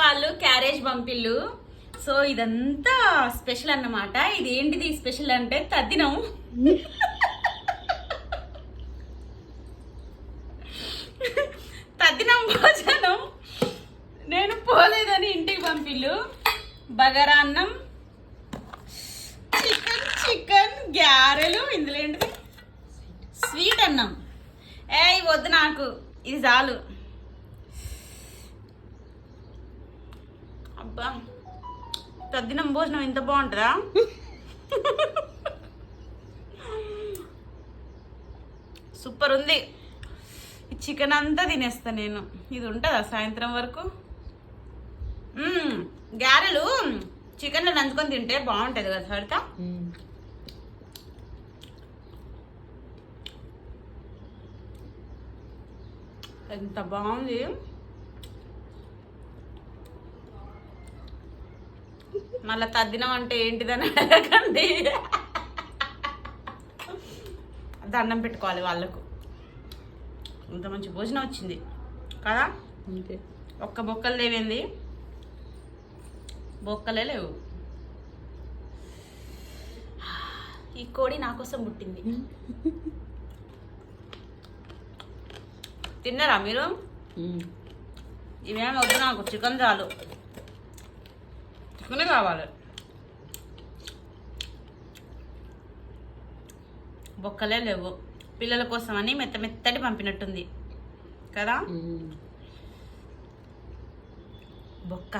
వాళ్ళు carriage పంపిల్లు. So ఇదంతా special అన్నమాట. ఇది ఏంటిది స్పెషల్ అంటే తద్దినం. తద్దినం భోజనం. నేను పోలేదని ఇంటికి పంపిల్లు. బగారా అన్నం, చికెన్ గ్యారెలు, ఇందులో ఏంటిది స్వీట్ అన్నం. వద్దు నాకు, ఇది చాలు. అబ్బా, తద్దినం భోజనం ఇంత బాగుంటుందా? సూపర్ ఉంది. ఈ చికెన్ అంతా తినేస్తా నేను. ఇది ఉంటుందా సాయంత్రం వరకు? గ్యారెలు చికెన్లో నంచుకొని తింటే బాగుంటుంది కదా సరిత? ఎంత బాగుంది. మళ్ళీ తద్దినం అంటే ఏంటిదని అడగండి. దండం పెట్టుకోవాలి వాళ్ళకు. ఇంత మంచి భోజనం వచ్చింది కదా. ఒక్క బొక్కలు లేవేంది, బొక్కలే లేవు. ఈ కోడి నా కోసం పుట్టింది. తిన్నారా మీరు? ఇవేం వద్దు నాకు, చికెన్ చాలు. చికెనే కావాలి. బొక్కలే లేవు. పిల్లల కోసం అని మెత్తటి పంపినట్టుంది కదా. బొక్క